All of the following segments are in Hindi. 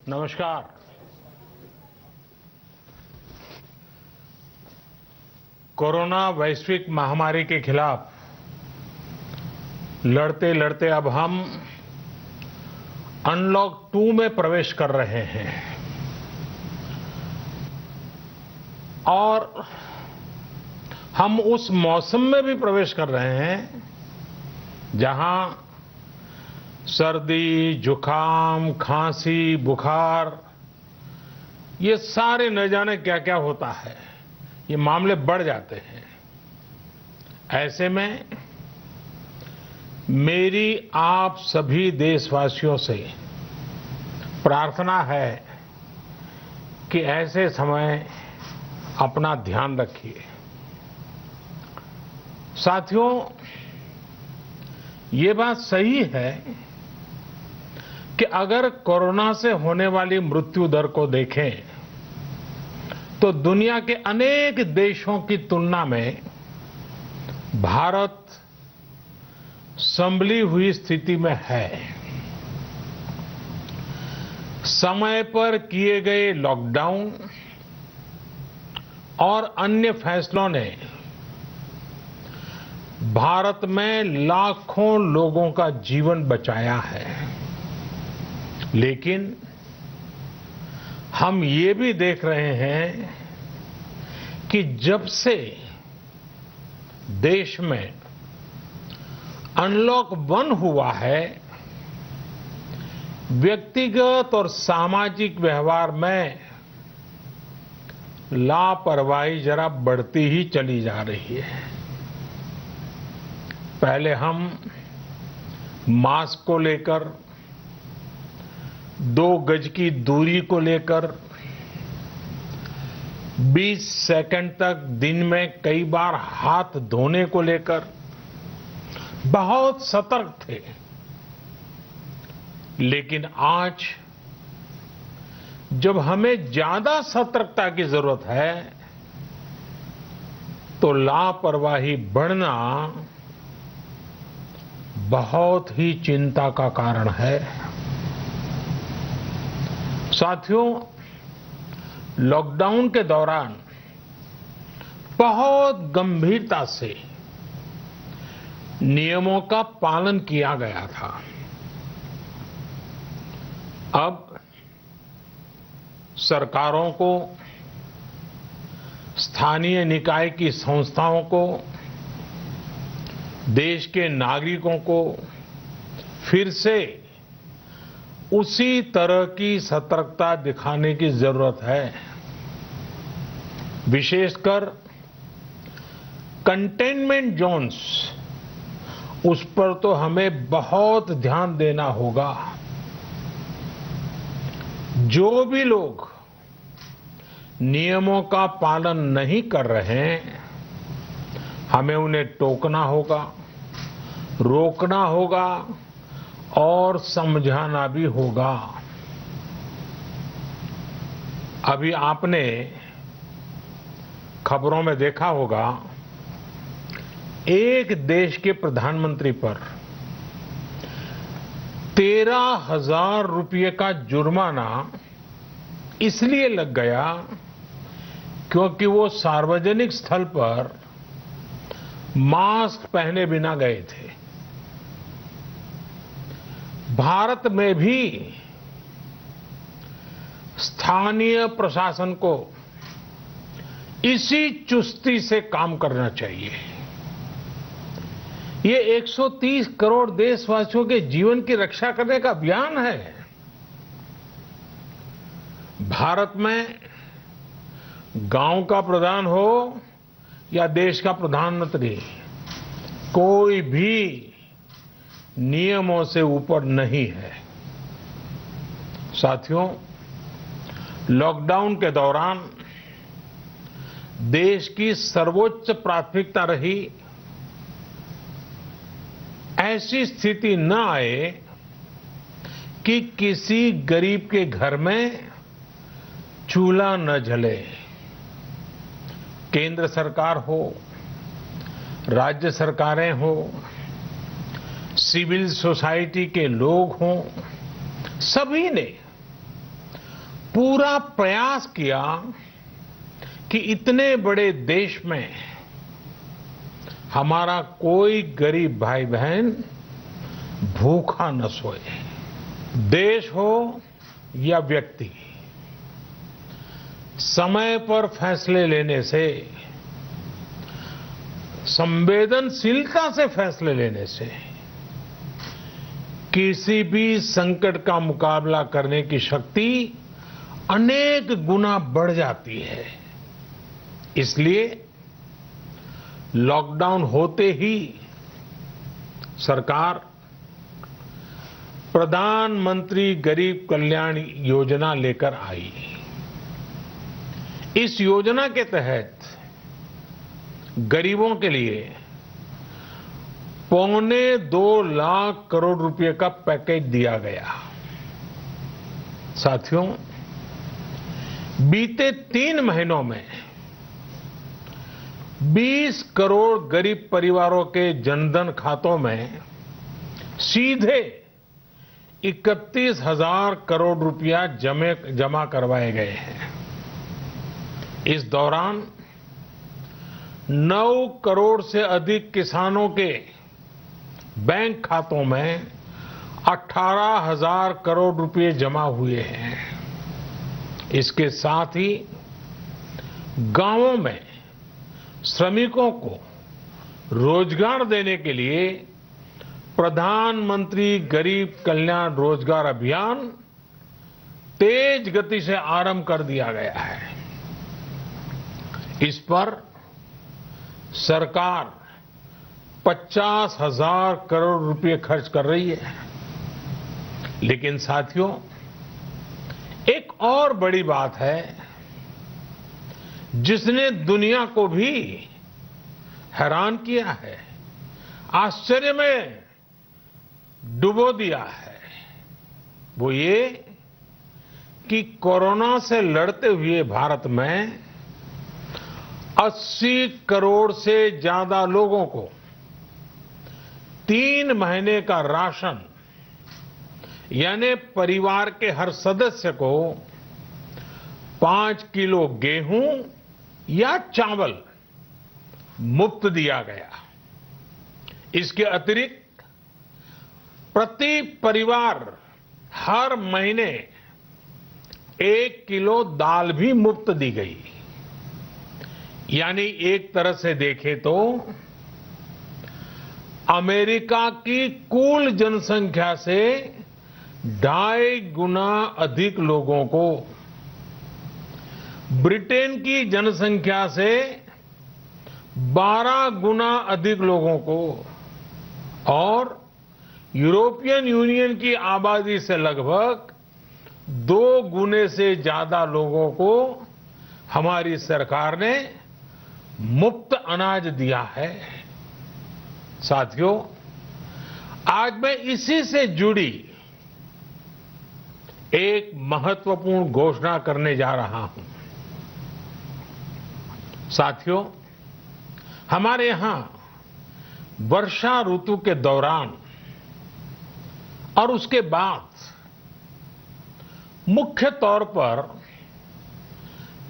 नमस्कार। कोरोना वैश्विक महामारी के खिलाफ लड़ते लड़ते अब हम अनलॉक 2 में प्रवेश कर रहे हैं और हम उस मौसम में भी प्रवेश कर रहे हैं जहां सर्दी, जुकाम, खांसी, बुखार ये सारे न जाने क्या क्या होता है, ये मामले बढ़ जाते हैं। ऐसे में मेरी आप सभी देशवासियों से प्रार्थना है कि ऐसे समय अपना ध्यान रखिए। साथियों, ये बात सही है कि अगर कोरोना से होने वाली मृत्यु दर को देखें तो दुनिया के अनेक देशों की तुलना में भारत संभली हुई स्थिति में है। समय पर किए गए लॉकडाउन और अन्य फैसलों ने भारत में लाखों लोगों का जीवन बचाया है, लेकिन हम ये भी देख रहे हैं कि जब से देश में अनलॉक 1 हुआ है, व्यक्तिगत और सामाजिक व्यवहार में लापरवाही जरा बढ़ती ही चली जा रही है। पहले हम मास्क को लेकर, 2 गज की दूरी को लेकर 20 सेकंड तक दिन में कई बार हाथ धोने को लेकर बहुत सतर्क थे, लेकिन आज जब हमें ज्यादा सतर्कता की जरूरत है तो लापरवाही बढ़ना बहुत ही चिंता का कारण है। साथियों, लॉकडाउन के दौरान बहुत गंभीरता से नियमों का पालन किया गया था। अब सरकारों को, स्थानीय निकाय की संस्थाओं को, देश के नागरिकों को फिर से उसी तरह की सतर्कता दिखाने की जरूरत है। विशेषकर कंटेनमेंट जोन्स, उस पर तो हमें बहुत ध्यान देना होगा। जो भी लोग नियमों का पालन नहीं कर रहे हैं, हमें उन्हें टोकना होगा, रोकना होगा और समझाना भी होगा। अभी आपने खबरों में देखा होगा, एक देश के प्रधानमंत्री पर 13,000 रुपये का जुर्माना इसलिए लग गया क्योंकि वो सार्वजनिक स्थल पर मास्क पहने बिना गए थे। भारत में भी स्थानीय प्रशासन को इसी चुस्ती से काम करना चाहिए। ये 130 करोड़ देशवासियों के जीवन की रक्षा करने का अभियान है। भारत में गांव का प्रधान हो या देश का प्रधानमंत्री, कोई भी नियमों से ऊपर नहीं है। साथियों, लॉकडाउन के दौरान देश की सर्वोच्च प्राथमिकता रही ऐसी स्थिति न आए कि किसी गरीब के घर में चूल्हा न जले। केंद्र सरकार हो, राज्य सरकारें हो, सिविल सोसाइटी के लोग हों, सभी ने पूरा प्रयास किया कि इतने बड़े देश में हमारा कोई गरीब भाई बहन भूखा न सोए। देश हो या व्यक्ति, समय पर फैसले लेने से, संवेदनशीलता से फैसले लेने से किसी भी संकट का मुकाबला करने की शक्ति अनेक गुना बढ़ जाती है। इसलिए लॉकडाउन होते ही सरकार प्रधानमंत्री गरीब कल्याण योजना लेकर आई। इस योजना के तहत गरीबों के लिए 2.25 लाख करोड़ रुपए का पैकेज दिया गया। साथियों, बीते 3 महीनों में 20 करोड़ गरीब परिवारों के जनधन खातों में सीधे 31,000 करोड़ रुपया जमा करवाए गए हैं। इस दौरान 9 करोड़ से अधिक किसानों के बैंक खातों में 18,000 करोड़ रुपए जमा हुए हैं। इसके साथ ही गांवों में श्रमिकों को रोजगार देने के लिए प्रधानमंत्री गरीब कल्याण रोजगार अभियान तेज गति से आरंभ कर दिया गया है। इस पर सरकार 50,000 करोड़ रुपए खर्च कर रही है। लेकिन साथियों, एक और बड़ी बात है जिसने दुनिया को भी हैरान किया है, आश्चर्य में डुबो दिया है। वो ये कि कोरोना से लड़ते हुए भारत में 80 करोड़ से ज्यादा लोगों को 3 महीने का राशन, यानी परिवार के हर सदस्य को 5 किलो गेहूं या चावल मुफ्त दिया गया। इसके अतिरिक्त प्रति परिवार हर महीने 1 किलो दाल भी मुफ्त दी गई। यानी एक तरह से देखें तो अमेरिका की कुल जनसंख्या से 2.5 गुना अधिक लोगों को, ब्रिटेन की जनसंख्या से 12 गुना अधिक लोगों को और यूरोपियन यूनियन की आबादी से लगभग 2 गुने से ज्यादा लोगों को हमारी सरकार ने मुफ्त अनाज दिया है। साथियों, आज मैं इसी से जुड़ी एक महत्वपूर्ण घोषणा करने जा रहा हूं। साथियों, हमारे यहां वर्षा ऋतु के दौरान और उसके बाद मुख्य तौर पर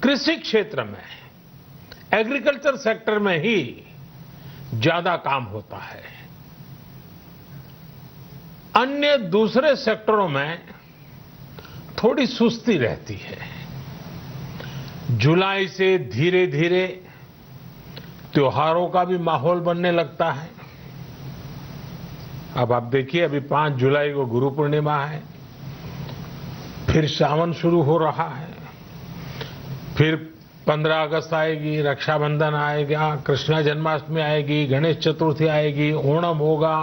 कृषि क्षेत्र में, एग्रीकल्चर सेक्टर में ही ज्यादा काम होता है। अन्य दूसरे सेक्टरों में थोड़ी सुस्ती रहती है। जुलाई से धीरे धीरे त्योहारों का भी माहौल बनने लगता है। अब आप देखिए, अभी 5 जुलाई को गुरु पूर्णिमा है, फिर सावन शुरू हो रहा है, फिर 15 अगस्त आएगी, रक्षाबंधन आएगा, कृष्ण जन्माष्टमी आएगी, गणेश चतुर्थी आएगी, ओणम होगा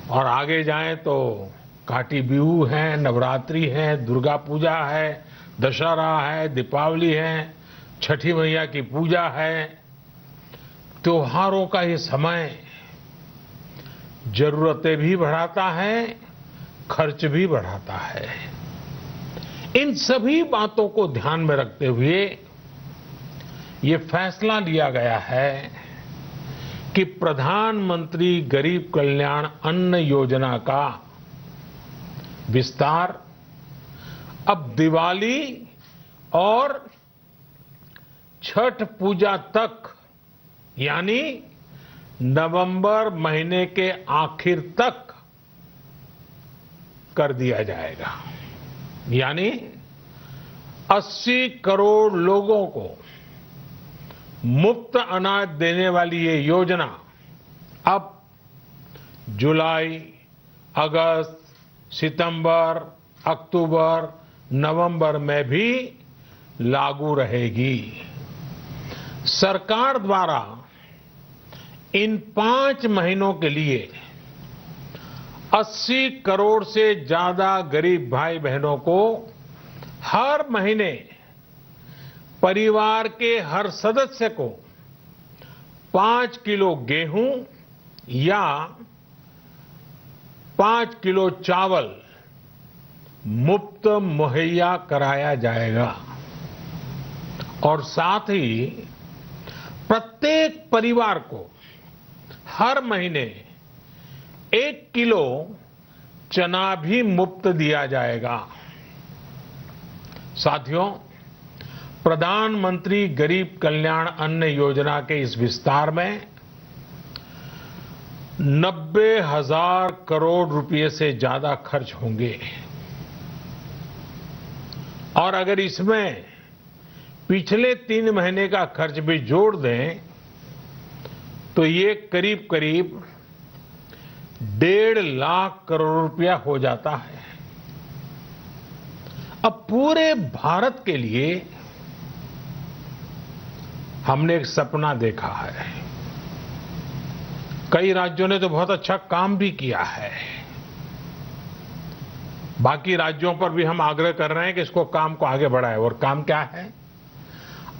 और आगे जाएं तो काटी बिहू है, नवरात्रि है, दुर्गा पूजा है, दशहरा है, दीपावली है, छठी मैया की पूजा है। त्योहारों का ये समय जरूरतें भी बढ़ाता है, खर्च भी बढ़ाता है। इन सभी बातों को ध्यान में रखते हुए ये फैसला लिया गया है कि प्रधानमंत्री गरीब कल्याण अन्न योजना का विस्तार अब दिवाली और छठ पूजा तक, यानी नवंबर महीने के आखिर तक कर दिया जाएगा। यानी 80 करोड़ लोगों को मुफ्त अनाज देने वाली ये योजना अब जुलाई, अगस्त, सितंबर, अक्टूबर, नवंबर में भी लागू रहेगी। सरकार द्वारा इन 5 महीनों के लिए 80 करोड़ से ज्यादा गरीब भाई बहनों को हर महीने परिवार के हर सदस्य को 5 किलो गेहूं या 5 किलो चावल मुफ्त मुहैया कराया जाएगा और साथ ही प्रत्येक परिवार को हर महीने 1 किलो चना भी मुफ्त दिया जाएगा। साथियों, प्रधानमंत्री गरीब कल्याण अन्न योजना के इस विस्तार में 90,000 करोड़ रुपए से ज्यादा खर्च होंगे और अगर इसमें पिछले 3 महीने का खर्च भी जोड़ दें तो ये करीब करीब 1.5 लाख करोड़ रुपया हो जाता है। अब पूरे भारत के लिए हमने एक सपना देखा है। कई राज्यों ने तो बहुत अच्छा काम भी किया है। बाकी राज्यों पर भी हम आग्रह कर रहे हैं कि इसको काम को आगे बढ़ाएं। और काम क्या है?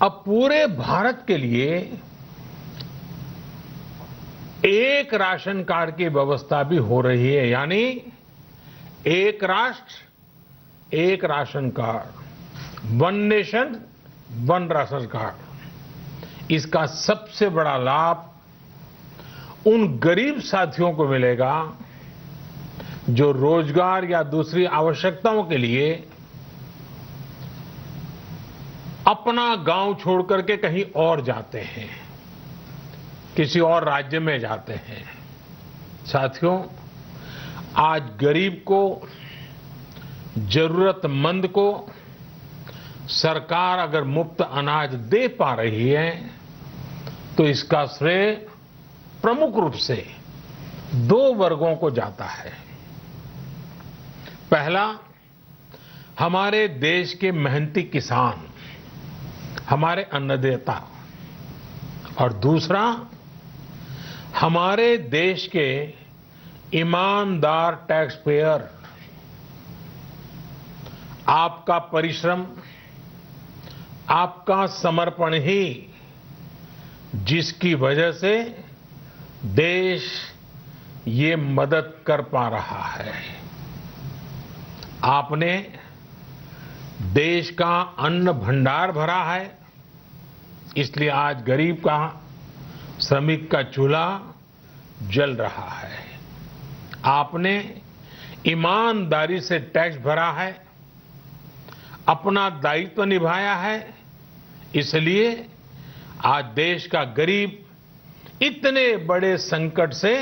अब पूरे भारत के लिए एक राशन कार्ड की व्यवस्था भी हो रही है, यानी एक राष्ट्र एक ration card, one nation one ration card. इसका सबसे बड़ा लाभ उन गरीब साथियों को मिलेगा जो रोजगार या दूसरी आवश्यकताओं के लिए अपना गांव छोड़ करके कहीं और जाते हैं, किसी और राज्य में जाते हैं। साथियों, आज गरीब को, जरूरतमंद को सरकार अगर मुफ्त अनाज दे पा रही है तो इसका श्रेय प्रमुख रूप से 2 वर्गों को जाता है। पहला, हमारे देश के मेहनती किसान, हमारे अन्नदाता, और दूसरा हमारे देश के ईमानदार टैक्स पेयर। आपका परिश्रम, आपका समर्पण ही जिसकी वजह से देश ये मदद कर पा रहा है। आपने देश का अन्न भंडार भरा है, इसलिए आज गरीब का, श्रमिक का चूल्हा जल रहा है। आपने ईमानदारी से टैक्स भरा है, अपना दायित्व निभाया है, इसलिए आज देश का गरीब इतने बड़े संकट से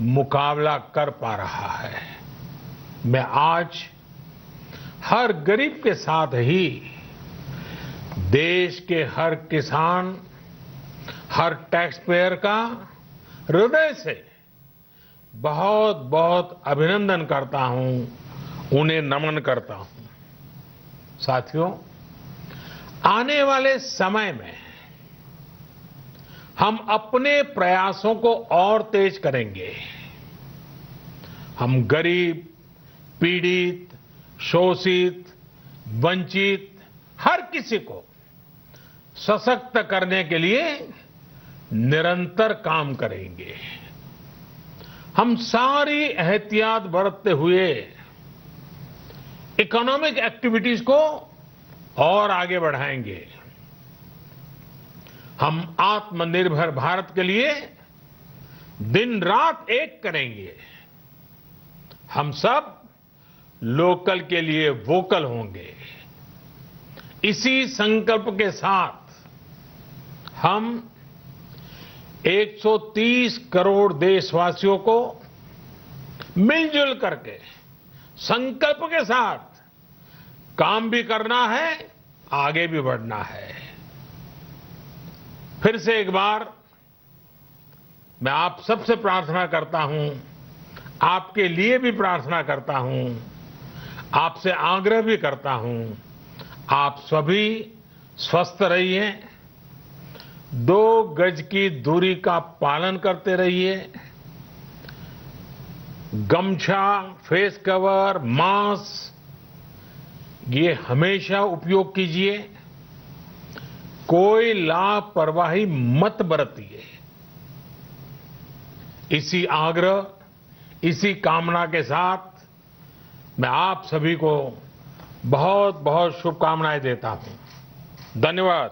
मुकाबला कर पा रहा है। मैं आज हर गरीब के साथ ही देश के हर किसान, हर टैक्स पेयर का हृदय से बहुत बहुत अभिनंदन करता हूं, उन्हें नमन करता हूं। साथियों, आने वाले समय में हम अपने प्रयासों को और तेज करेंगे। हम गरीब, पीड़ित, शोषित, वंचित हर किसी को सशक्त करने के लिए निरंतर काम करेंगे। हम सारी एहतियात बरतते हुए इकोनॉमिक एक्टिविटीज को और आगे बढ़ाएंगे। हम आत्मनिर्भर भारत के लिए दिन रात एक करेंगे। हम सब लोकल के लिए वोकल होंगे। इसी संकल्प के साथ हम 130 करोड़ देशवासियों को मिलजुल करके संकल्प के साथ काम भी करना है, आगे भी बढ़ना है। फिर से एक बार मैं आप सबसे प्रार्थना करता हूं, आपके लिए भी प्रार्थना करता हूं, आपसे आग्रह भी करता हूं, आप सभी स्वस्थ रहिए, 2 गज की दूरी का पालन करते रहिए, गमछा, फेस कवर, मास्क ये हमेशा उपयोग कीजिए, कोई लापरवाही मत बरतिए। इसी आग्रह, इसी कामना के साथ मैं आप सभी को बहुत बहुत शुभकामनाएं देता हूं। धन्यवाद।